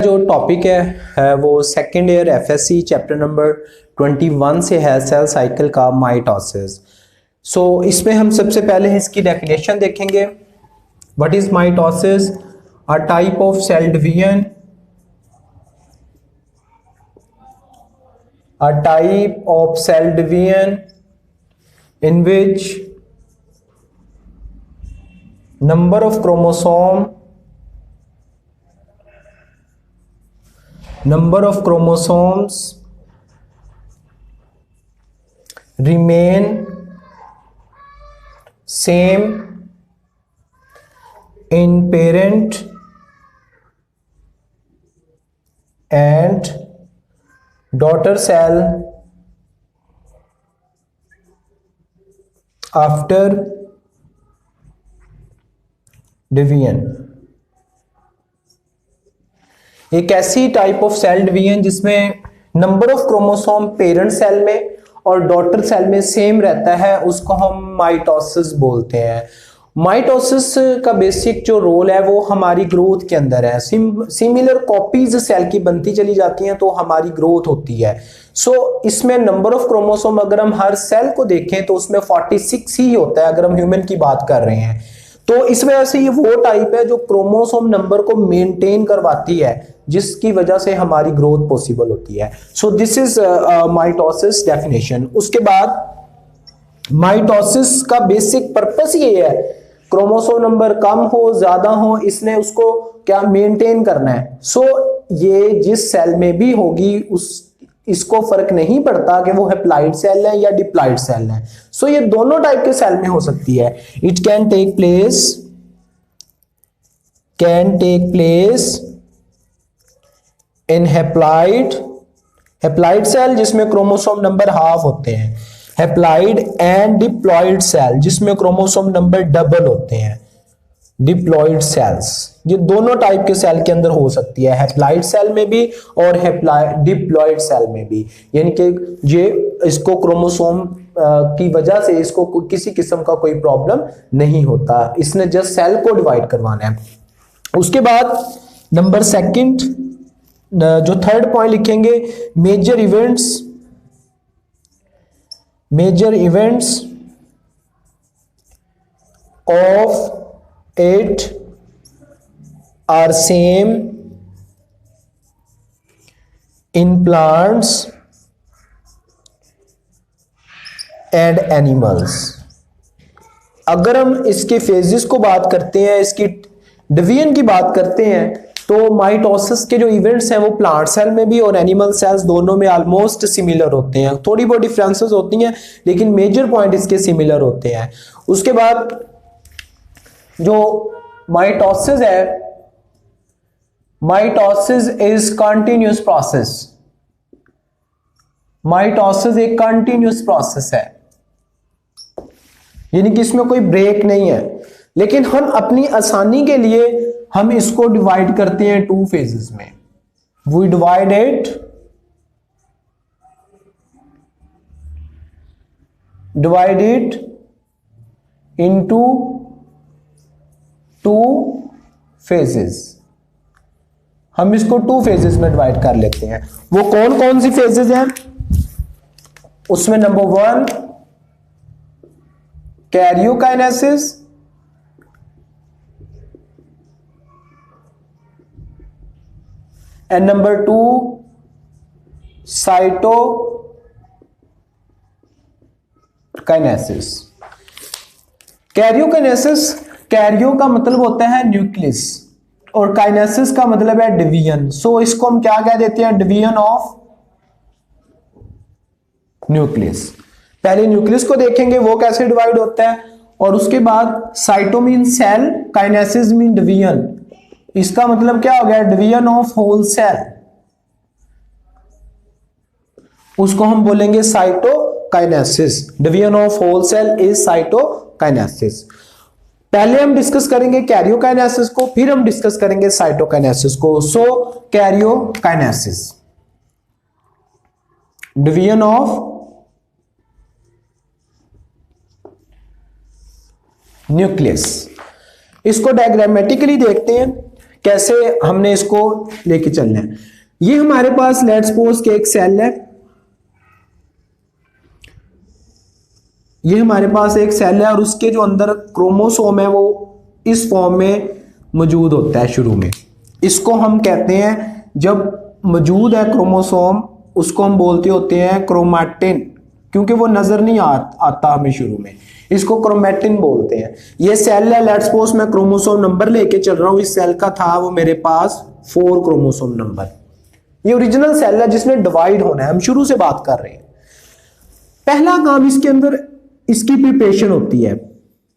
जो टॉपिक है वो second year FSc chapter number 21 से है, सेल साइकिल का माइटोसिस। सो इसमें हम सबसे पहले इसकी डेफिनेशन देखेंगे। What is mitosis? A type of cell division, a type of cell division in which number of chromosomes remain same in parent and daughter cell after division. एक ऐसी type of cell division जिसमें number of chromosome parent cell में और daughter cell में same रहता है, उसको हम माइटोसिस बोलते हैं। माइटोसिस का बेसिक जो रोल है वो हमारी ग्रोथ के अंदर है। सिमिलर कॉपीज सेल की बनती चली जाती हैं तो हमारी ग्रोथ होती है। इसमें नंबर ऑफ क्रोमोसोम अगर हम हर सेल को देखें तो उसमें 46 ही होता है अगर हम ह्यूमन की बात कर रहे हैं। तो इस वजह से ये वो टाइप है जो क्रोमोसोम नंबर को मेंटेन करवाती है, जिसकी वजह से हमारी ग्रोथ पॉसिबल होती है। So this is mitosis definition. उसके बाद माइटोसिस का बेसिक पर्पस ये है, क्रोमोसोम नंबर कम हो ज्यादा हो, इसने उसको क्या मेंटेन करना है। ये जिस सेल में भी होगी इसको फर्क नहीं पड़ता कि वो हैप्लॉइड सेल है या डिप्लॉइड सेल है। ये दोनों टाइप के सेल में हो सकती है। It can take place in haploid cell जिसमें क्रोमोसोम नंबर हाफ होते हैं, हैप्लॉइड एंड डिप्लॉइड सेल जिसमें क्रोमोसोम नंबर डबल होते हैं, डिप्लॉइड सेल्स। ये दोनों टाइप के सेल के अंदर हो सकती है, हैप्लॉइड सेल में भी और डिप्लॉइड सेल में भी। यानी कि ये इसको क्रोमोसोम की वजह से इसको किसी किस्म का कोई प्रॉब्लम नहीं होता, इसने जस्ट सेल को डिवाइड करवाना है। उसके बाद नंबर सेकंड जो थर्ड पॉइंट लिखेंगे, major events of it are same in plants and animals। अगर हम इसके फेजेस को बात करते हैं, इसकी डिवीजन की बात करते हैं, तो माइटोसिस के जो इवेंट्स हैं वो प्लांट सेल में भी और एनिमल सेल्स दोनों में ऑलमोस्ट सिमिलर होते हैं। थोड़ी बहुत डिफरेंसेस होती हैं लेकिन मेजर पॉइंट इसके सिमिलर होते हैं। उसके बाद जो माइटोसिस है, mitosis is continuous process. Mitosis एक कंटिन्यूअस प्रोसेस है, यानी कि इसमें कोई ब्रेक नहीं है। लेकिन हम अपनी आसानी के लिए हम इसको डिवाइड करते हैं टू फेजेस में। We divide it into two phases. हम इसको टू फेजेस में डिवाइड कर लेते हैं। वो कौन कौन सी फेजेस हैं? उसमें number 1 karyokinesis, and number 2 cytokinesis. Karyokinesis, Cairo का मतलब होता है न्यूक्लियस और काइनेसिस का मतलब है डिवीजन। इसको हम क्या कह देते हैं? Division of nucleus. पहले न्यूक्लियस को देखेंगे वो कैसे डिवाइड होता है, और उसके बाद cyto mean cell, kinesis mean division. इसका मतलब क्या हो गया? Division of whole cell. उसको हम बोलेंगे cytokinesis. Division of whole cell is cytokinesis. पहले हम डिस्कस करेंगे कैरियोकाइनेसिस को, फिर हम डिस्कस करेंगे साइटोकाइनेसिस को। Karyokinesis, division of nucleus. इसको डायग्रामेटिकली देखते हैं कैसे हमने इसको लेके चलना है। ये हमारे पास लेट्स सपोज के एक सेल है, ये हमारे पास एक सेल है और उसके जो अंदर क्रोमोसोम है वो इस फॉर्म में मौजूद होता है शुरू में। इसको हम कहते हैं, जब मौजूद है क्रोमोसोम उसको हम बोलते होते हैं क्रोमैटिन, क्योंकि वो नजर नहीं आता हमें शुरू में, इसको क्रोमैटिन बोलते हैं। ये सेल है, लेट्स सपोज मैं क्रोमोसोम नंबर लेके चल रहा हूं, इस सेल का था वो मेरे पास 4 क्रोमोसोम नंबर। ये ओरिजिनल सेल है जिसने डिवाइड होना है, हम शुरू से बात कर रहे हैं। पहला काम इसके अंदर इसकी प्रिपरेशन होती है।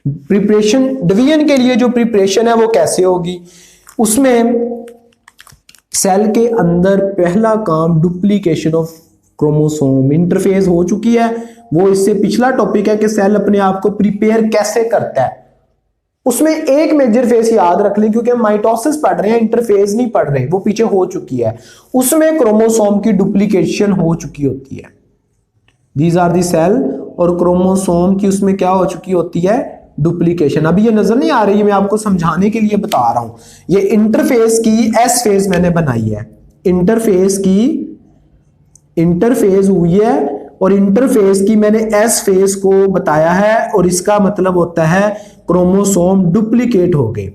प्रिपरेशन डिवीजन के लिए जो प्रिपरेशन है वो कैसे होगी, उसमें सेल के अंदर पहला काम डुप्लीकेशन ऑफ क्रोमोसोम, इंटरफेस हो चुकी है, वो इससे पिछला टॉपिक है कि सेल अपने आप को प्रिपेयर कैसे करता है। उसमें एक मेजर फेज याद रख लें, क्योंकि हम माइटोसिस पढ़ रहे हैं, इंटरफेस नहीं पढ़ रहे, वो पीछे हो चुकी है। उसमें क्रोमोसोम की डुप्लीकेशन हो चुकी होती है, दीज आर दी सेल, और क्रोमोसोम की उसमें क्या हो चुकी होती है, डुप्लीकेशन। अभी ये नजर नहीं आ रही है, मैं आपको समझाने के लिए बता रहा हूं। ये इंटरफेस की एस फेज मैंने बनाई है, इंटरफेस की इंटरफेस हुई है और इंटरफेस की मैंने एस फेज को बताया है, और इसका मतलब होता है क्रोमोसोम डुप्लीकेट हो गए।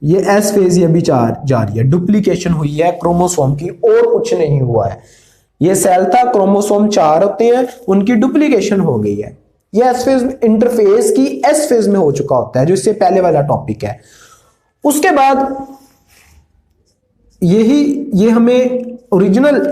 ये एस फेज ये भी जा रही है, डुप्लीकेशन हुई है क्रोमोसोम की, और कुछ नहीं हुआ है। ये सेल था, क्रोमोसोम 4 होते हैं, उनकी डुप्लीकेशन हो गई है। ये एस फेज इंटरफेस की एस फेज में हो चुका होता है, जो इससे पहले वाला टॉपिक है। उसके बाद ये हमें ओरिजिनल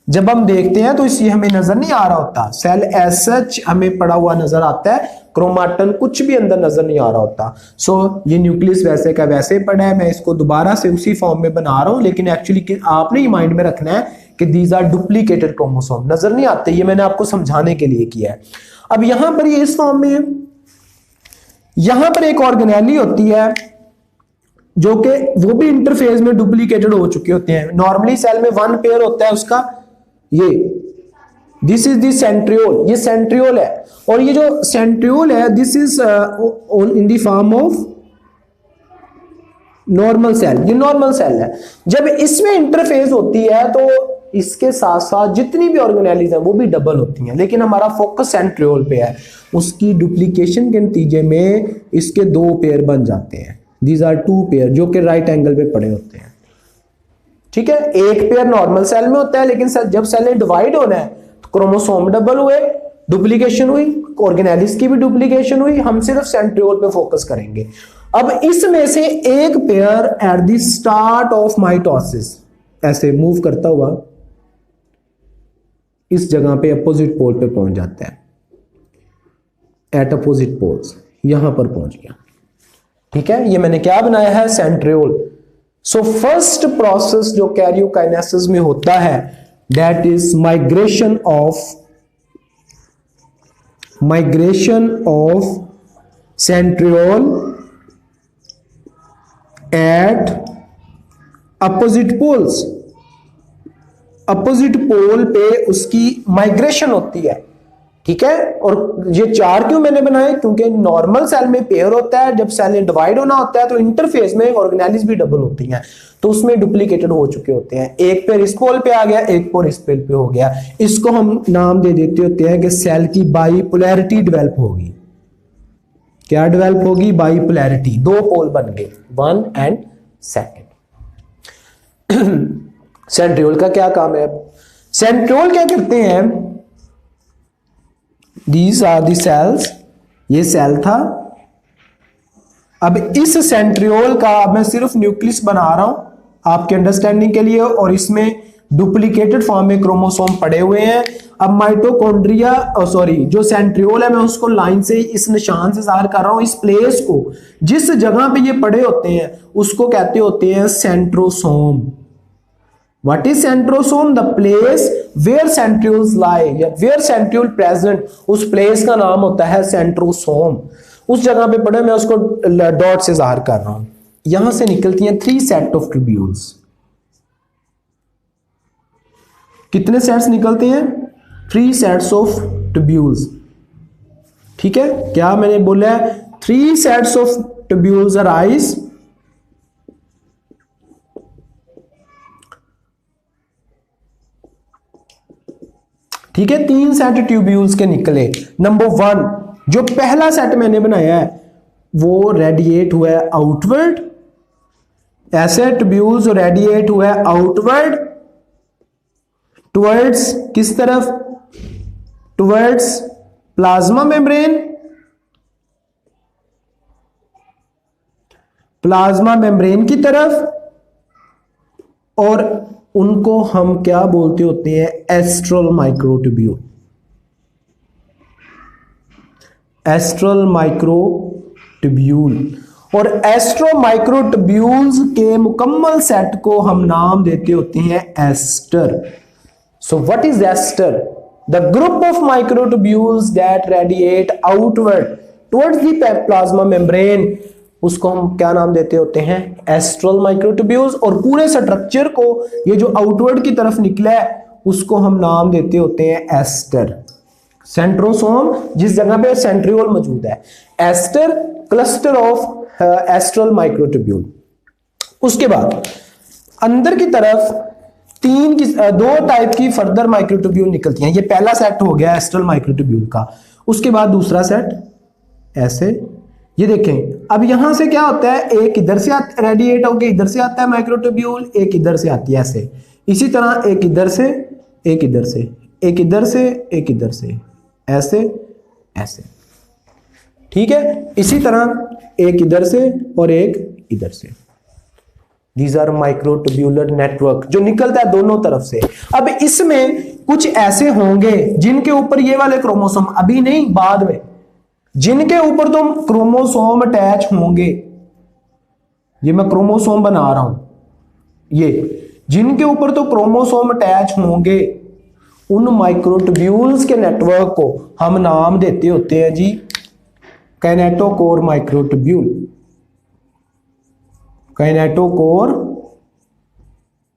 जब हम देखते हैं तो इससे हमें नजर नहीं आ रहा होता, सेल एज सच हमें पड़ा हुआ नजर आता है, क्रोमाटन कुछ भी अंदर नजर नहीं आ रहा होता। सो ये न्यूक्लियस वैसे का वैसे पड़ा है, मैं इसको दोबारा से उसी फॉर्म में बना रहा हूं, लेकिन एक्चुअली आपने ही माइंड में रखना है कि दीज आर डुप्लीकेटेड क्रोमोसोम, नजर नहीं आते, ये मैंने आपको समझाने के लिए किया है। अब यहां पर ये इस फॉर्म में है, यहां पर एक ऑर्गेनेली होती है जो कि वो भी इंटरफेस में डुप्लीकेटेड हो चुके होते हैं। नॉर्मली सेल में 1 पेयर होता है उसका, ये दिस इज द सेंट्रियोल, ये सेंट्रियोल है, और ये जो सेंट्रियोल है this is in the form of normal cell, ये नॉर्मल सेल है। जब इसमें इंटरफेस होती है तो इसके साथ साथ जितनी भी ऑर्गेनेलीज हैं वो भी डबल होती हैं, लेकिन हमारा फोकस सेंट्रियोल पे है। उसकी डुप्लीकेशन के नतीजे में इसके 2 पेयर बन जाते हैं, दीज आर 2 पेयर, जो कि राइट एंगल पे पड़े होते हैं। ठीक है, एक पेयर नॉर्मल सेल में होता है, लेकिन जब सेल डिवाइड होना है तो क्रोमोसोम डबल हुए, डुप्लीकेशन हुई, ऑर्गेनेलिस की भी डुप्लीकेशन हुई। हम सिर्फ सेंट्रियोल पे फोकस करेंगे। अब इसमें से एक pair at the start of mitosis ऐसे मूव करता हुआ इस जगह पे अपोजिट पोल पे पहुंच जाता है, एट अपोजिट पोल्स, यहां पर पहुंच गया। ठीक है, ये मैंने क्या बनाया है, सेंट्रियोल। सो फर्स्ट प्रोसेस जो कैरियोकाइनेसिस में होता है that is migration of centriole at opposite poles. Opposite pole पे उसकी माइग्रेशन होती है। ठीक है, और ये 4 क्यों मैंने बनाए, क्योंकि नॉर्मल सेल में पेयर होता है, जब सेल डिवाइड होना होता है तो इंटरफेस में ऑर्गेनेलिस भी डबल होती हैं, तो उसमें डुप्लीकेटेड हो चुके होते हैं। एक पेयर इस पोल पे आ गया, एक पेयर इस पोल पे हो गया। इसको हम नाम दे देते होते हैं कि सेल की बाइपोलैरिटी डेवलप होगी। क्या डेवलप होगी, बाइपोलैरिटी, 2 पोल बन गए, 1 एंड 2। सेंट्रियोल का क्या काम है, सेंट्रियोल क्या करते हैं, These are the cells, ये सेल था। अब इस सेंट्रियोल का मैं सिर्फ न्यूक्लियस बना रहा हूं आपके अंडरस्टैंडिंग के लिए, और इसमें डुप्लीकेटेड फॉर्म में क्रोमोसोम पड़े हुए हैं। अब माइटोकॉन्ड्रिया जो सेंट्रियोल है, मैं उसको लाइन से इस निशान से जाहिर कर रहा हूं। इस प्लेस को, जिस जगह पे ये पड़े होते हैं उसको कहते होते हैं centrosome. What is centrosome? The place where centrioles lie या where centriole present, उस place का नाम होता है सेंट्रोसोम। उस जगह पे पड़े, मैं उसको डॉट से जाहिर कर रहा हूं। यहां से निकलती हैं 3 सेट ऑफ ट्यूब्यूल्स। कितने सेट्स निकलते हैं, 3 सेट्स ऑफ ट्यूब्यूल्स। ठीक है, क्या मैंने बोला है, 3 सेट्स ऑफ ट्यूब्यूल्स अराइज ठीक है, 3 सेट ट्यूब्यूल्स के निकले। नंबर 1 जो पहला सेट मैंने बनाया है वो रेडिएट हुआ है आउटवर्ड, ऐसे ट्यूब्यूल्स रेडिएट हुआ है आउटवर्ड टुवर्ड्स किस तरफ, towards plasma membrane, plasma membrane की तरफ, और उनको हम क्या बोलते होते हैं, एस्ट्रल माइक्रोट्यूब्यूल, एस्ट्रल माइक्रोट्यूब्यूल। और एस्ट्रो माइक्रोट्यूब्यूल्स के मुकम्मल सेट को हम नाम देते होते हैं aster. So what is aster? The group of microtubules that radiate outward towards the plasma membrane, उसको हम क्या नाम देते होते हैं, एस्ट्रल माइक्रोट्यूब्यूल्स। और पूरे स्ट्रक्चर को, ये जो आउटवर्ड की तरफ निकला है, उसको हम नाम देते होते हैं एस्टर। सेंट्रोसोम जिस जगह पे सेंट्रियोल मौजूद है, aster cluster of astral microtubule. उसके बाद अंदर की तरफ 2 टाइप की फर्दर माइक्रोट्यूब्यूल निकलती हैं। ये पहला सेट हो गया एस्ट्रल माइक्रोट्यूब्यूल का। उसके बाद दूसरा सेट ऐसे, ये देखें अब यहां से क्या होता है, एक इधर से रेडिएट होकर इधर से आता है माइक्रोट्यूब्यूल, एक इधर से आती है ऐसे। इसी तरह एक इधर से, एक इधर से, एक इधर से, एक इधर से, ऐसे ऐसे, ठीक है। इसी तरह एक इधर से और एक इधर से। दीज आर माइक्रोट्यूब्यूलर नेटवर्क जो निकलता है दोनों तरफ से। अब इसमें कुछ ऐसे होंगे जिनके ऊपर ये वाले क्रोमोसोम, अभी नहीं बाद में, जिनके ऊपर तो क्रोमोसोम अटैच होंगे, ये मैं क्रोमोसोम बना रहा हूं, ये जिनके ऊपर तो क्रोमोसोम अटैच होंगे, उन माइक्रोट्यूब्यूल्स के नेटवर्क को हम नाम देते होते हैं जी काइनेटोकोर माइक्रोट्यूब्यूल, काइनेटोकोर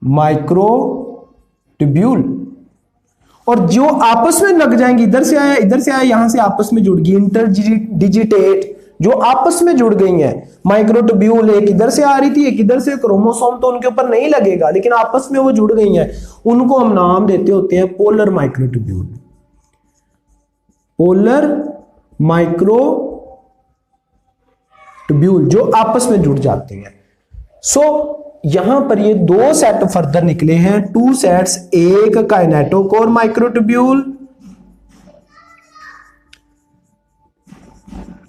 माइक्रोट्यूब्यूल। और जो आपस में लग जाएंगी, इधर से आया इधर से आया, यहां से आपस में जुड़ गई, इंटरडिजिटेट जो आपस में जुड़ गई हैं माइक्रोट्यूब्यूल, एक इधर से आ रही थी एक इधर से, क्रोमोसोम तो उनके ऊपर नहीं लगेगा लेकिन आपस में वो जुड़ गई हैं, उनको हम नाम देते होते हैं पोलर माइक्रोट्यूब्यूल, पोलर माइक्रोट्यूब्यूल जो आपस में जुड़ जाते हैं। सो यहां पर ये 2 सेट फर्दर निकले हैं, 2 सेट्स, एक काइनेटोकोर माइक्रोट्यूब्यूल,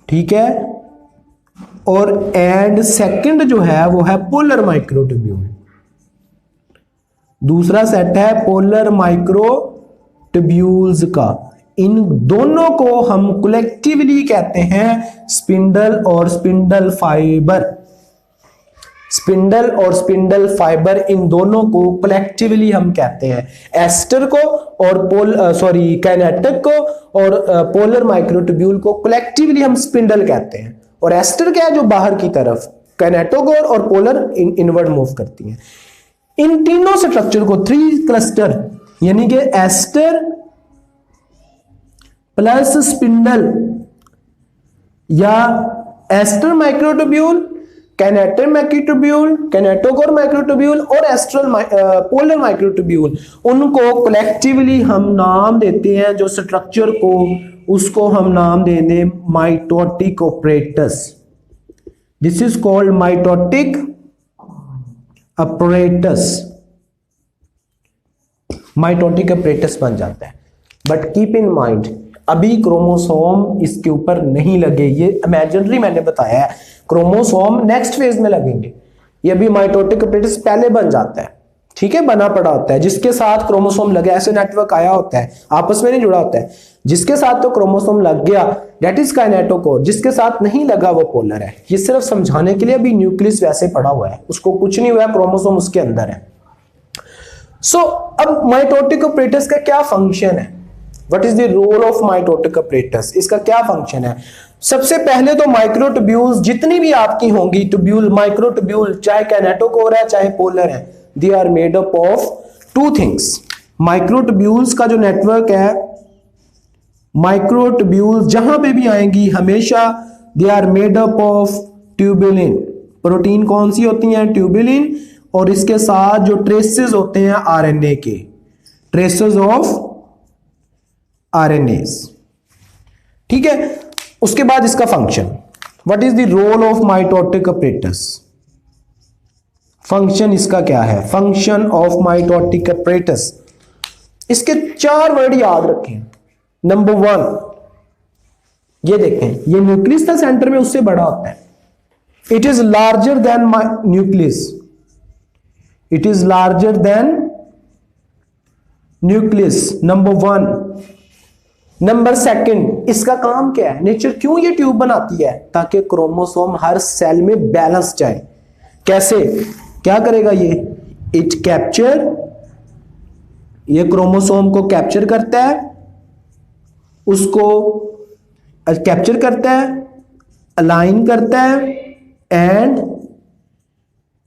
ठीक है, और एंड सेकंड जो है वो है पोलर माइक्रोट्यूब्यूल। दूसरा सेट है पोलर माइक्रोट्यूब्यूल्स का। इन दोनों को हम कलेक्टिवली कहते हैं स्पिंडल और स्पिंडल फाइबर। स्पिंडल और स्पिंडल फाइबर, इन दोनों को कलेक्टिवली हम कहते हैं, एस्टर को और काइनेटिक को और पोलर माइक्रोट्यूब्यूल को कलेक्टिवली हम स्पिंडल कहते हैं। और एस्टर क्या है, जो बाहर की तरफ, काइनेटोकोर और पोलर इनवर्ड मूव करती हैं। इन तीनों स्ट्रक्चर को 3 क्लस्टर यानी कि एस्टर प्लस स्पिंडल या aster microtubule, kinetochore microtubule, kinetochore microtubule और एस्ट्रल पोलर माइक्रोट्यूब्यूल, उनको कलेक्टिवली हम नाम देते हैं जो स्ट्रक्चर को, उसको हम नाम दे दें mitotic apparatus. This is called mitotic apparatus, mitotic apparatus बन जाता है। बट कीप इन माइंड अभी क्रोमोसोम इसके ऊपर नहीं लगे, ये इमेजिनरी मैंने बताया है, क्रोमोसोम नेक्स्ट फेज में लगेंगे। ये अभी माइटोटिक अपरेटस पहले बन जाता है, ठीक है, बना पड़ा होता है, जिसके साथ क्रोमोसोम लगे, ऐसे नेटवर्क आया होता है, आपस में नहीं जुड़ा होता है। जिसके साथ तो क्रोमोसोम लग गया दैट इज काइनेटोकोर, जिसके साथ नहीं लगा वो पोलर है। ये सिर्फ समझाने के लिए अभी न्यूक्लियस वैसे पड़ा हुआ है, उसको कुछ नहीं हुआ, क्रोमोसोम उसके अंदर है। सो अब माइटोटिक ऑपरेटस का क्या फंक्शन है, what is the role of mitotic apparatus, इसका क्या फंक्शन है। सबसे पहले तो माइक्रोट्यूब्यूल्स जितनी भी आपकी होंगी ट्यूब्यूल, माइक्रोट्यूब्यूल चाहे काइनेटोकोर है चाहे पोलर है, they are made up of 2 things. Microtubules का जो नेटवर्क है, माइक्रोट्यूब्यूल्स जहां पे भी आएंगी हमेशा they are made up of tubulin. Protein कौन सी होती है, ट्यूबुलिन, और इसके साथ जो ट्रेसेस होते हैं आरएनए के, ट्रेसेस ऑफ RNAs। ठीक है, उसके बाद इसका function, what is the role of mitotic apparatus. Function इसका क्या है, फंक्शन ऑफ माइटोटिक अपरेटस, इसके 4 वर्ड याद रखें। नंबर 1, ये देखें, ये न्यूक्लियस था सेंटर में, उससे बड़ा होता है। It is larger than nucleus, it is larger than nucleus, number 1। Number 2, इसका काम क्या है, नेचर क्यों ये ट्यूब बनाती है, ताकि क्रोमोसोम हर सेल में बैलेंस जाए। कैसे, क्या करेगा ये, इट कैप्चर, ये क्रोमोसोम को कैप्चर करता है, उसको कैप्चर करता है, अलाइन करता है एंड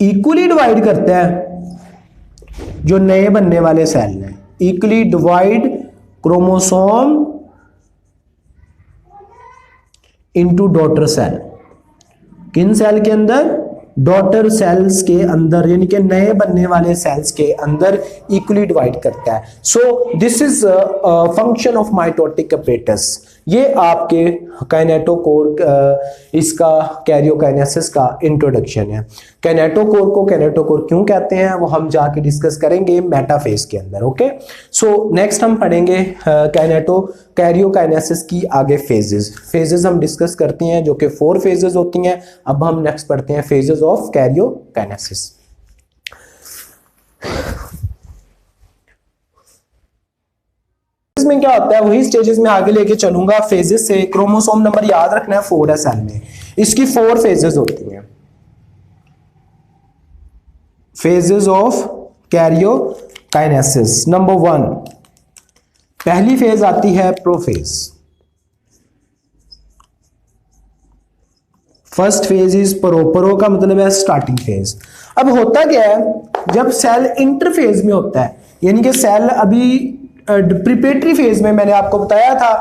इक्वली डिवाइड करता है जो नए बनने वाले सेल हैं। Equally divide chromosome into daughter cell, किन सेल के अंदर, डॉटर सेल्स के अंदर, यानी कि नए बनने वाले सेल्स के अंदर इक्वली डिवाइड करता है। So this is function of mitotic apparatus. ये आपके काइनेटोकोर, इसका कैरियोकाइनेसिस का इंट्रोडक्शन है। काइनेटोकोर को काइनेटोकोर क्यों कहते हैं वो हम जाके डिस्कस करेंगे मेटाफेज के अंदर। ओके, सो नेक्स्ट हम पढ़ेंगे कैरियोकाइनेसिस की आगे फेजेस हम डिस्कस करती हैं, जो कि 4 फेजेस होती हैं। अब हम नेक्स्ट पढ़ते हैं फेजेस ऑफ कैरियोकाइनेसिस। में क्या होता है, वही स्टेजेस में आगे लेके चलूंगा फेजेस से। क्रोमोसोम नंबर याद रखना है 4 है सेल में, इसकी 4 फेजेस होती हैं। Phases of karyokinesis. नंबर 1, पहली फेज आती है prophase. First phase is pro का मतलब है स्टार्टिंग फेज। अब होता क्या है, जब सेल इंटरफेज में होता है, यानी कि सेल अभी प्रिपेटरी फेज में मैंने आपको बताया था,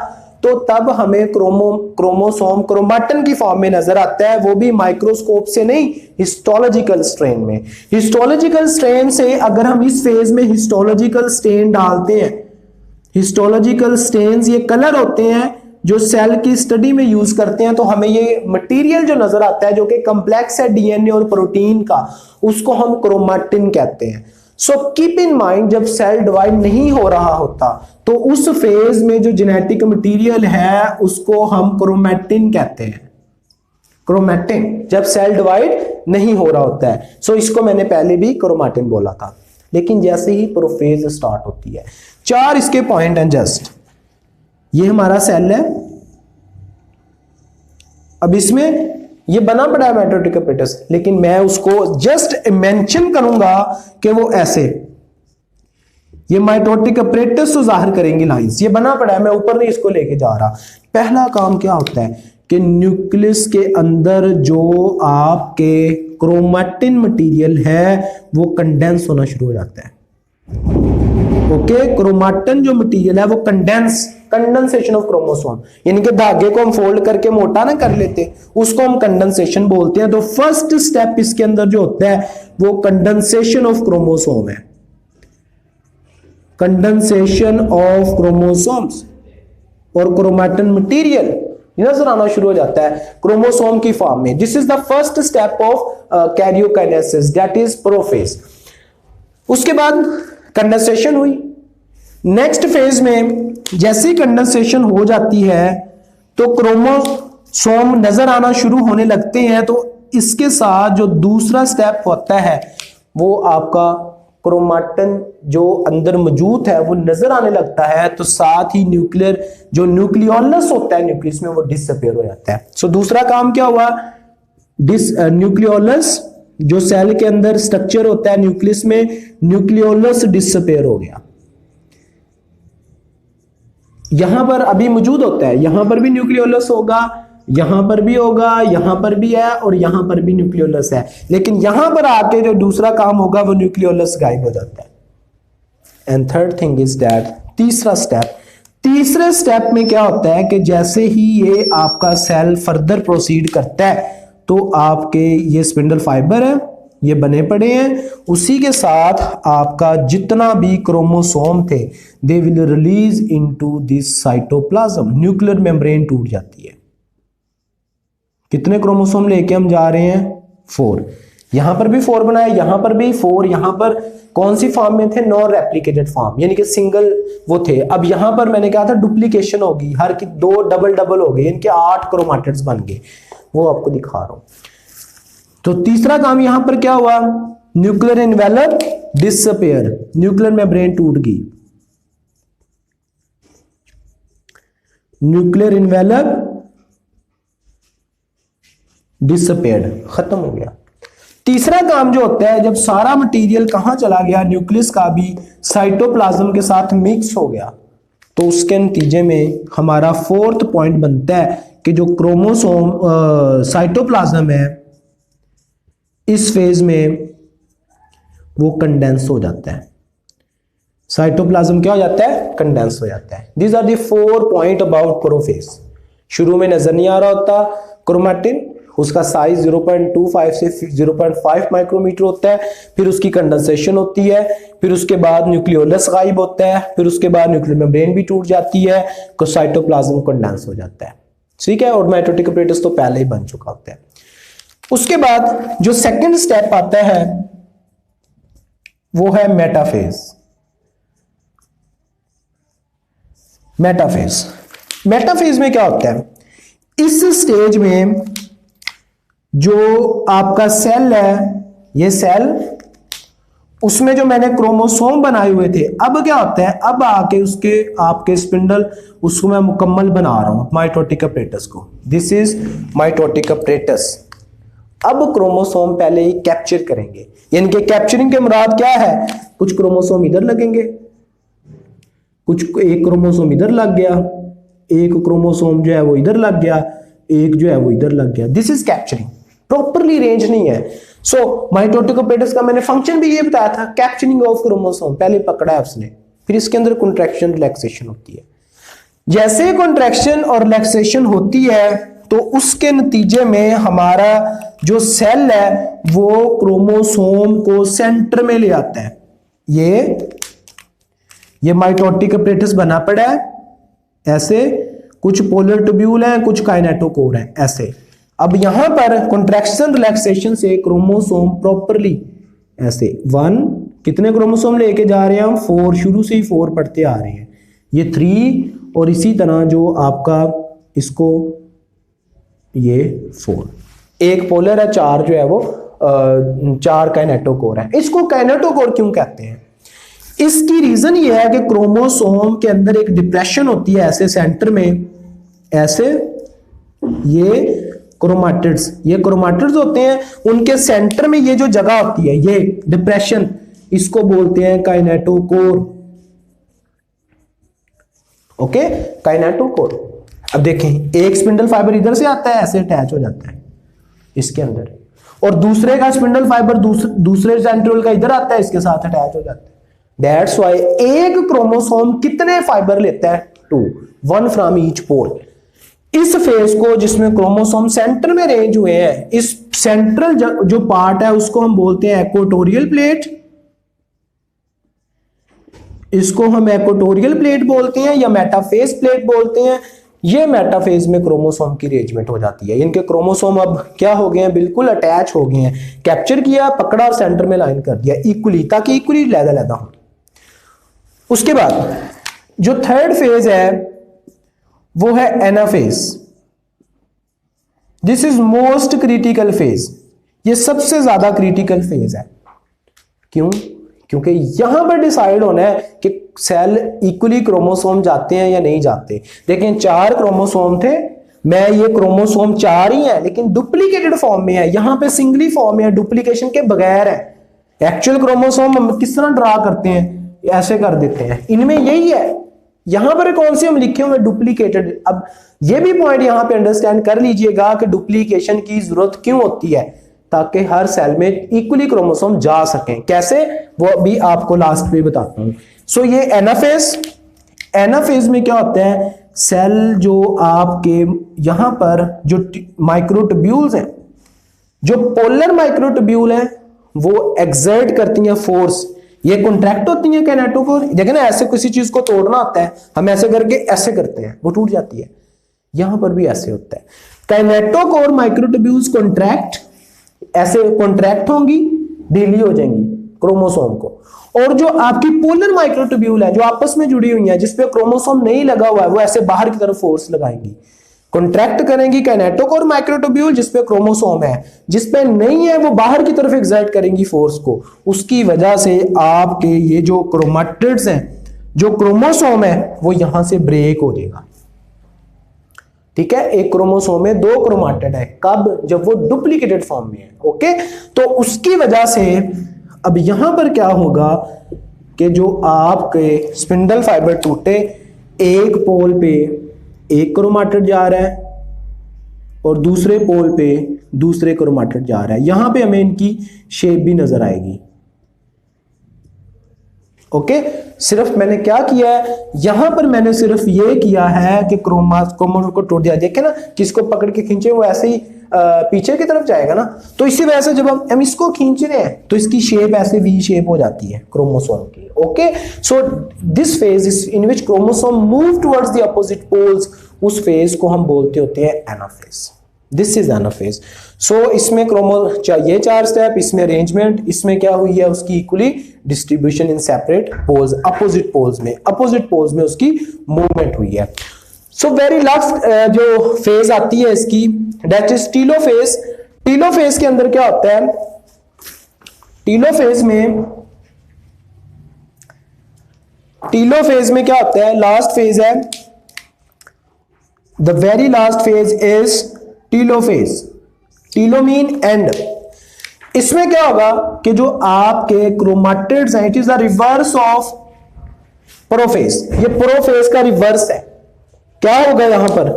तो तब हमें क्रोमोसोम क्रोमाटिन की फॉर्म में नजर आता है, वो भी माइक्रोस्कोप से नहीं, हिस्टोलॉजिकल स्ट्रेन में। हिस्टोलॉजिकल स्ट्रेन से अगर हम इस फेज में हिस्टोलॉजिकल स्टेन डालते हैं, हिस्टोलॉजिकल स्टेन्स ये कलर होते हैं जो सेल की स्टडी में यूज करते हैं, तो हमें ये मटेरियल जो नजर आता है जो कि कॉम्प्लेक्स है डीएनए और प्रोटीन का, उसको हम क्रोमाटिन कहते हैं। सो कीप इन माइंड, जब सेल डिवाइड नहीं हो रहा होता तो उस फेज में जो जेनेटिक मटेरियल है उसको हम क्रोमैटिन कहते हैं। क्रोमैटिन, जब सेल डिवाइड नहीं हो रहा होता है। सो इसको मैंने पहले भी क्रोमैटिन बोला था। लेकिन जैसे ही प्रोफेज स्टार्ट होती है, 4 इसके पॉइंट हैं जस्ट। ये हमारा सेल है, अब इसमें ये बना पड़ा है माइटोटिक अपरेटस, लेकिन मैं उसको जस्ट मेंशन करूंगा कि वो ऐसे, ये माइटोटिक अपरेटस तो जाहिर करेंगी लाइंस, ये बना पड़ा है, मैं ऊपर नहीं इसको लेके जा रहा। पहला काम क्या होता है कि न्यूक्लियस के अंदर जो आपके क्रोमैटिन मटेरियल है वो कंडेंस होना शुरू हो जाता है। ओके, क्रोमैटिन जो मटेरियल है वो कंडेंसेशन ऑफ क्रोमोसोम, यानी कि धागे को हम फोल्ड करके मोटा ना कर लेते, उसको हम कंडेंसेशन बोलते हैं। तो फर्स्ट स्टेप इसके अंदर जो होता है वो कंडेंसेशन ऑफ क्रोमोसोम है। कंडेंसेशन ऑफ क्रोमोसोम्स और क्रोमैटिन मटेरियल नजर आना शुरू हो जाता है क्रोमोसोम की फॉर्म में। This is the first step of karyokinesis, that is prophase. उसके बाद कंडेंसेशन हुई। नेक्स्ट फेज में जैसे ही कंडेंसेशन हो जाती है तो क्रोमोसोम नजर आना शुरू होने लगते हैं। तो इसके साथ जो दूसरा स्टेप होता है वो आपका क्रोमैटिन जो अंदर मौजूद है वो नजर आने लगता है, तो साथ ही न्यूक्लियर जो न्यूक्लियोलस होता है न्यूक्लियस में वो डिसअपीयर हो जाता है। सो दूसरा काम क्या हुआ, न्यूक्लियोलस जो सेल के अंदर स्ट्रक्चर होता है न्यूक्लियस में, न्यूक्लियोलस डिसअपीयर हो गया। यहां पर अभी मौजूद होता है, यहां पर भी न्यूक्लियोलस होगा, यहां पर भी होगा, यहां पर भी है और यहां पर भी न्यूक्लियोलस है। लेकिन यहां पर आके जो दूसरा काम होगा वो न्यूक्लियोलस गायब हो जाता है। And third thing is that, तीसरे स्टेप में क्या होता है कि जैसे ही ये आपका सेल फर्दर प्रोसीड करता है तो आपके ये स्पिंडल फाइबर है, ये बने पड़े हैं, उसी के साथ आपका जितना भी क्रोमोसोम थे they will release into this cytoplasm, nuclear membrane टूट जाती है। कितने क्रोमोसोम लेके हम जा रहे हैं? 4। यहां पर भी 4 बनाया, यहां पर भी 4, यहां पर कौन सी फॉर्म में थे? नॉन रेप्लिकेटेड फॉर्म, यानी कि सिंगल वो थे। अब यहां पर मैंने कहा था डुप्लीकेशन होगी, हर की 2 डबल डबल हो गए, इनके 8 क्रोमैटिड्स बन गए, वो आपको दिखा रहा हूं। तो तीसरा काम यहां पर क्या हुआ? Nuclear envelope disappear, nuclear membrane टूट गई, न्यूक्लियर एनवेलप डिसअपीयर्ड, खत्म हो गया। तीसरा काम जो होता है, जब सारा मटेरियल कहां चला गया, न्यूक्लियस का भी साइटोप्लाज्म के साथ मिक्स हो गया, तो उसके नतीजे में हमारा 4th पॉइंट बनता है कि जो क्रोमोसोम साइटोप्लाज्म है इस फेज में वो कंडेंस हो जाता है। साइटोप्लाज्म क्या हो जाता है? कंडेंस हो जाता है। These are the 4 point about prophase. शुरू में नजर नहीं आ रहा होता क्रोमैटिन, उसका साइज 0.25 से 0.5 माइक्रोमीटर होता है, फिर उसकी कंडेंसेशन होती है, फिर उसके बाद न्यूक्लियोलस गायब होता है, फिर उसके बाद न्यूक्लियर मेम्ब्रेन भी टूट जाती है, तो साइटोप्लाज्म कंडेंस हो जाता है। ठीक है, और माइटोटिक अपरेटस तो पहले ही बन चुका होता है। उसके बाद जो सेकंड स्टेप आता है वो है मेटाफेज। मेटाफेज, मेटाफेज में क्या होता है? इस स्टेज में जो आपका सेल है, ये सेल, उसमें जो मैंने क्रोमोसोम बनाए हुए थे, अब क्या होता है? अब आके उसके आपके स्पिंडल, उसको मैं मुकम्मल बना रहा हूं माइटोटिक अपरेटस को। This is mitotic apparatus. अब क्रोमोसोम पहले ही कैप्चर करेंगे, यानी कि कैप्चरिंग के मुराद क्या है? कुछ क्रोमोसोम इधर लगेंगे, कुछ एक क्रोमोसोम इधर लग गया, एक क्रोमोसोम जो है वो इधर लग गया, एक जो है वो इधर लग गया। This is capturing, properly range नहीं है। सो माइटोटिक अपरेटस का मैंने फंक्शन भी ये बताया था, कैप्चरिंग ऑफ क्रोमोसोम। पहले पकड़ा है उसने, फिर इसके अंदर कॉन्ट्रैक्शन रिलैक्सेशन होती है। जैसे कॉन्ट्रैक्शन और रिलैक्सेशन होती है तो उसके नतीजे में हमारा जो सेल है वो क्रोमोसोम को सेंटर में ले आता है। ये माइटोटिक अपरेटस बना पड़ा है ऐसे, कुछ पोलर ट्यूब्यूल हैं, कुछ काइनेटोकोर हैं ऐसे। अब यहां पर कॉन्ट्रैक्शन रिलैक्सेशन से क्रोमोसोम प्रॉपरली ऐसे 1, कितने क्रोमोसोम लेके जा रहे हैं हम? 4, शुरू से ही 4 पढ़ते आ रहे हैं, ये 3, और इसी तरह जो आपका इसको ये 4, एक पोलर है, 4 जो है वो 4 काइनेटोकोर है। इसको काइनेटोकोर क्यों कहते हैं? इसकी रीजन ये है कि क्रोमोसोम के अंदर एक डिप्रेशन होती है ऐसे सेंटर में, ऐसे ये क्रोमैटिड्स होते हैं, उनके सेंटर में ये जो जगह होती है, ये डिप्रेशन, इसको बोलते हैं काइनेटोकोर। Okay, kinetochore. अब देखें, एक स्पिंडल फाइबर इधर से आता है, ऐसे अटैच हो जाता है इसके अंदर, और दूसरे का स्पिंडल फाइबर दूसरे सेंट्रियोल का इधर आता है, इसके साथ अटैच हो जाता है। दैट्स व्हाई एक क्रोमोसोम कितने फाइबर लेता है? 2, 1 फ्रॉम ईच पोल। इस फेज को जिसमें क्रोमोसोम सेंटर में रेंज हुए हैं, इस सेंट्रल जो पार्ट है उसको हम बोलते हैं इक्वेटोरियल प्लेट। इसको हम इक्वेटोरियल प्लेट बोलते हैं या मेटाफेज प्लेट बोलते हैं। ये मेटाफेज में क्रोमोसोम की अरेंजमेंट हो जाती है। इनके क्रोमोसोम अब क्या हो गए हैं? बिल्कुल अटैच हो गए हैं, कैप्चर किया, पकड़ा और सेंटर में लाइन कर दिया इक्वली, ताकि इक्वली लैदा हो। उसके बाद जो थर्ड फेज है वो है anaphase. This is most critical phase, ये सबसे ज्यादा क्रिटिकल फेज है। क्यों? क्योंकि यहां पर डिसाइड होना है कि सेल इक्वली क्रोमोसोम जाते हैं या नहीं जाते। देखें, 4 क्रोमोसोम थे, मैं ये क्रोमोसोम 4 ही है लेकिन डुप्लीकेटेड फॉर्म में है, यहां पे सिंगली फॉर्म में है, डुप्लीकेशन के बगैर है। एक्चुअल क्रोमोसोम हम किस तरह ड्रा करते हैं? ऐसे कर देते हैं, इनमें यही है। यहां पर कौन सी हम लिखे हुए? डुप्लीकेटेड। अब ये भी पॉइंट यहां पे अंडरस्टैंड कर लीजिएगा कि डुप्लीकेशन की जरूरत क्यों होती है, ताकि हर सेल में इक्वली क्रोमोसोम जा सकें। कैसे, वो भी आपको लास्ट में बताता हूं। सो ये एनाफेज में क्या होता है? सेल जो आपके यहां पर जो माइक्रोट्यूब्यूल्स हैं, जो पोलर माइक्रोट्यूब्यूल हैं वो एक्सर्ट करती हैं फोर्स, ये कॉन्ट्रैक्ट होती है काइनेटोकोर। देखिए ना, ऐसे किसी चीज को तोड़ना होता है, हम ऐसे करके ऐसे करते हैं, वो टूट जाती है। यहां पर भी ऐसे होता है। काइनेटोकोर माइक्रोट्यूब्यूल्स कॉन्ट्रैक्ट, ऐसे कॉन्ट्रैक्ट होंगी, ढीली हो जाएंगी क्रोमोसोम को। और जो आपकी पोलर माइक्रोट्यूब्यूल है, जो आपस में जुड़ी हुई है, जिसपे क्रोमोसोम नहीं लगा हुआ है, वो ऐसे बाहर की तरफ फोर्स लगाएंगी, कॉन्ट्रैक्ट करेंगी काइनेटोकोर माइक्रोट्यूब्यूल, जिसपे क्रोमोसोम है, जिसपे नहीं है वो बाहर की तरफ एक्सर्ट करेंगी फोर्स को। उसकी वजह से आपके ये जो क्रोमैटिड्स हैं, जो क्रोमोसोम है, वो यहां से ब्रेक हो जाएगा। ठीक है, एक क्रोमोसोम में 2 क्रोमैटिड है, कब? जब वो डुप्लीकेटेड फॉर्म में है। ओके, तो उसकी वजह से अब यहां पर क्या होगा कि जो आपके स्पिंडल फाइबर टूटे, एक पोल पे एक क्रोमैटिड जा रहा है और दूसरे पोल पे दूसरे क्रोमैटिड जा रहा है। यहां पे हमें इनकी शेप भी नजर आएगी। ओके, सिर्फ मैंने क्या किया है, यहां पर मैंने सिर्फ ये किया है कि क्रोमोसोम को तोड़ दिया। देखे ना, किसको पकड़ के खींचे वो ऐसे ही पीछे की तरफ जाएगा ना, तो इसी वजह से जब हम इसको खींच रहे हैं तो इसकी शेप ऐसे वी शेप हो जाती है क्रोमोसोम की। Okay, so this phase is in which chromosome move towards the opposite poles, उस फेज को हम बोलते होते हैं anaphase. This is anaphase. So इसमें ये 4 स्टेप, इसमें अरेंजमेंट, इसमें क्या हुई है, उसकी equally distribution in separate poles, opposite poles में उसकी मूवमेंट हुई है। सो वेरी लास्ट जो फेज आती है इसकी, दैट इज टीलोफेज। टीलोफेज के अंदर क्या होता है, टीलोफेज में क्या होता है, लास्ट फेज है, the very last phase is telophase. Telo mean end. इसमें क्या होगा कि जो आपके क्रोमैटिड्स हैं, it is the reverse of prophase. ये प्रोफेज का रिवर्स है। क्या होगा यहां पर,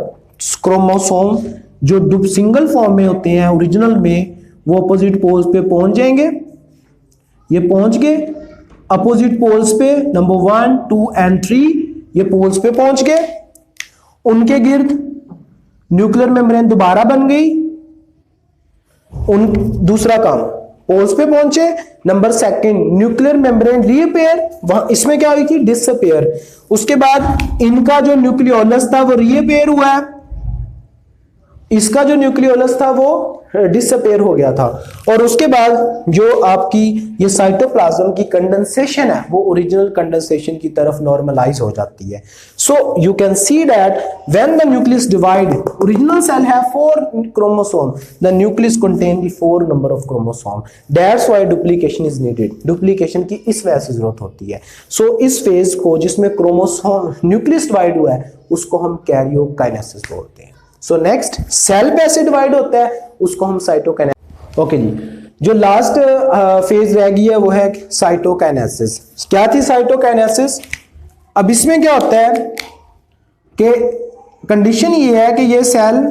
क्रोमोसोम जो सिंगल फॉर्म में होते हैं ओरिजिनल में, वो अपोजिट पोल्स पे पहुंच जाएंगे। ये पहुंच गए अपोजिट पोल्स पे, नंबर 1, 2 एंड 3 ये पोल्स पे पहुंच गए। उनके गिर्द न्यूक्लियर मेम्ब्रेन दोबारा बन गई। दूसरा काम, पोल्स पे पहुंचे। नंबर 2, न्यूक्लियर मेम्ब्रेन रीअपेयर, वहां इसमें क्या हुई थी, डिसअपेयर। उसके बाद इनका जो न्यूक्लियोलस था वो रीअपेयर हुआ है, इसका जो न्यूक्लियोलस था वो डिसअपेयर हो गया था। और उसके बाद जो आपकी ये साइटोप्लाज्म की कंडेंसेशन है, वो ओरिजिनल कंडेंसेशन की तरफ नॉर्मलाइज हो जाती है। So you can see that when the nucleus divide, original cell have 4 chromosome, the nucleus contain the 4 number of chromosome. That's why duplication is needed. Duplication की इस वजह से जरूरत होती है। सो इस फेज को जिसमें क्रोमोसोम न्यूक्लियस डिवाइड हुआ है, उसको हम कैरियोकाइनेसिस बोलते हैं। सो नेक्स्ट, सेल पे ऐसे डिवाइड होता है, उसको हम साइटोकाइनेसिस। ओके जी, जो लास्ट फेज रह गई है वो है साइटोकाइनेसिस। क्या थी साइटोकाइनेसिस? अब इसमें क्या होता है कि कंडीशन ये है कि ये सेल,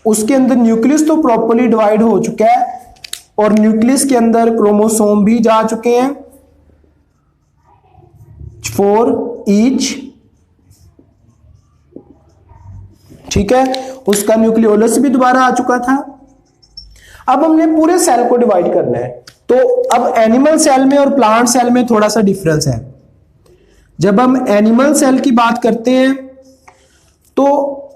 उसके अंदर न्यूक्लियस तो प्रॉपर्ली डिवाइड हो चुका है और न्यूक्लियस के अंदर क्रोमोसोम भी जा चुके हैं 4 ईच। ठीक है, उसका न्यूक्लियोलस भी दोबारा आ चुका था। अब हमने पूरे सेल को डिवाइड करना है। तो अब एनिमल सेल में और प्लांट सेल में थोड़ा सा डिफरेंस है। जब हम एनिमल सेल की बात करते हैं तो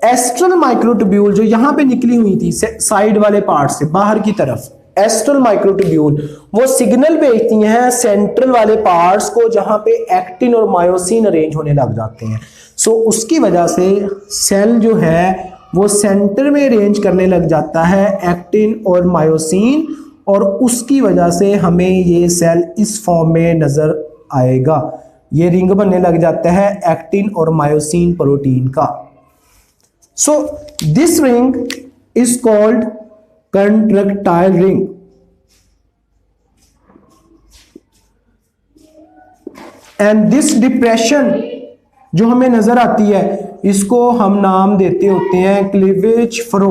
एस्ट्रल माइक्रोट्यूब्यूल जो यहां पे निकली हुई थी साइड वाले पार्ट से बाहर की तरफ, एस्ट्रल माइक्रोट्यूब्यूल वो सिग्नल भेजती हैं सेंट्रल वाले पार्ट्स को, जहां पे एक्टिन और मायोसिन अरेंज होने लग जाते हैं। सो उसकी वजह से सेल जो है वो सेंटर में अरेंज करने लग जाता है एक्टिन और मायोसिन, और उसकी वजह से हमें ये सेल इस फॉर्म में नजर आएगा। ये रिंग बनने लग जाता है एक्टिन और मायोसिन प्रोटीन का। So this ring is called contractile ring. And this depression जो हमें नजर आती है, इसको हम नाम देते होते हैं cleavage furrow.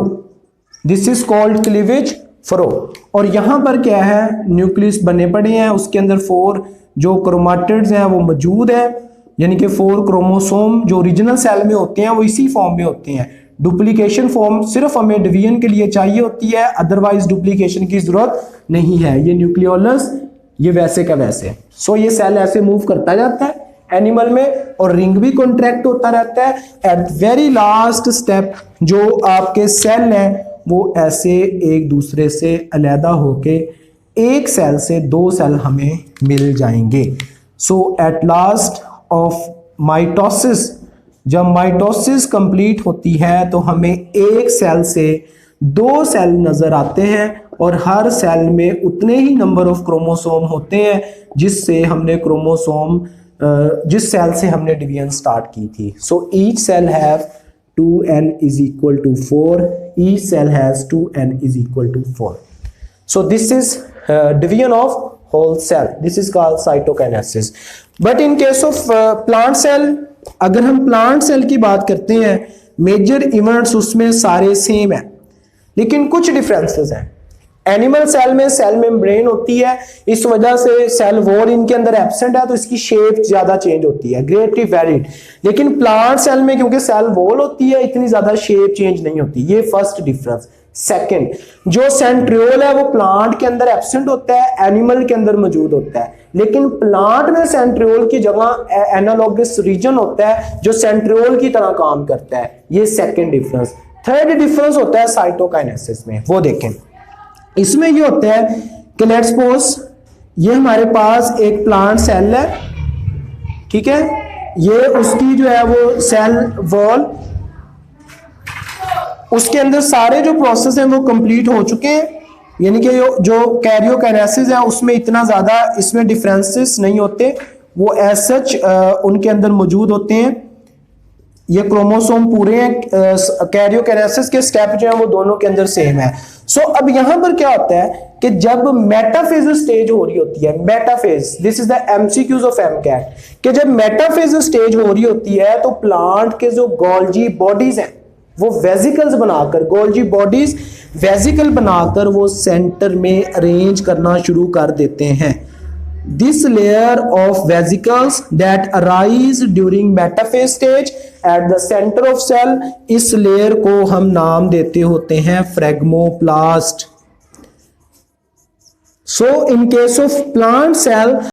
This is called cleavage furrow. और यहां पर क्या है, न्यूक्लियस बने पड़े हैं, उसके अंदर 4 जो क्रोमैटिड्स हैं वो मौजूद है, यानी कि 4 क्रोमोसोम जो ओरिजिनल सेल में होते हैं वो इसी फॉर्म में होते हैं। डुप्लीकेशन फॉर्म सिर्फ हमें डिवीजन के लिए चाहिए होती है, अदरवाइज डुप्लीकेशन की जरूरत नहीं है। ये न्यूक्लियोलस ये वैसे का वैसे। सो ये सेल ऐसे मूव करता जाता है एनिमल में और रिंग भी कॉन्ट्रैक्ट होता रहता है। एट वेरी लास्ट स्टेप जो आपके सेल हैं वो ऐसे एक दूसरे से अलहदा होके एक सेल से दो सेल हमें मिल जाएंगे। सो एट लास्ट ऑफ माइटोसिस, जब माइटोसिस कंप्लीट होती है तो हमें एक सेल से दो सेल नजर आते हैं और हर सेल में उतने ही नंबर ऑफ क्रोमोसोम होते हैं जिससे हमने क्रोमोसोम जिस सेल से हमने डिवीजन स्टार्ट की थी। So each cell have 2n is equal to 4. Each cell has 2n is equal to 4. So this is division of whole cell. This is called cytokinesis. But in case of plant cell, अगर हम plant cell की बात करते हैं, major events उसमें सारे same हैं, लेकिन कुछ differences हैं। एनिमल सेल में सेल मेम्ब्रेन होती है, इस वजह से सेल वॉल इनके अंदर एब्सेंट है तो इसकी शेप ज्यादा चेंज होती है, ग्रेटली वेरिड। लेकिन प्लांट सेल में क्योंकि सेल वॉल होती है इतनी ज्यादा शेप चेंज नहीं होती। ये फर्स्ट डिफरेंस। सेकंड, जो सेंट्रियोल है वो प्लांट के अंदर एब्सेंट होता है, एनिमल के अंदर मौजूद होता है, लेकिन प्लांट में सेंट्रियोल की जगह एनालॉगस रीजन होता है जो सेंट्रियोल की तरह काम करता है। ये सेकंड डिफरेंस। थर्ड डिफरेंस होता है साइटोकाइनेसिस में, वो देखें। इसमें ये होता है कि लेट्स सपोज ये हमारे पास एक प्लांट सेल है, ठीक है, ये उसकी जो है वो सेल वॉल, उसके अंदर सारे जो प्रोसेस हैं वो कंप्लीट हो चुके हैं, यानी कि जो कैरियोकाइनेसिस है उसमें इतना ज्यादा इसमें डिफरेंसेस नहीं होते, वो एज सच उनके अंदर मौजूद होते हैं। ये क्रोमोसोम पूरे हैं, कैरियोकाइनेसिस के स्टेप जो है वो दोनों के अंदर सेम है। सो अब यहां पर क्या होता है कि जब मेटाफेज स्टेज हो रही होती है, metaphase, this is the MCQs of MCAT, कि जब मेटाफेज स्टेज हो रही होती है तो प्लांट के जो गोल्जी बॉडीज हैं वो वेजिकल्स बनाकर, गोल्जी बॉडीज वेजिकल बनाकर वो सेंटर में अरेंज करना शुरू कर देते हैं। This layer of vesicles that arise during metaphase stage at the center of cell, इस लेयर को हम नाम देते होते हैं फ्रेगमोप्लास्ट। So in case of plant cell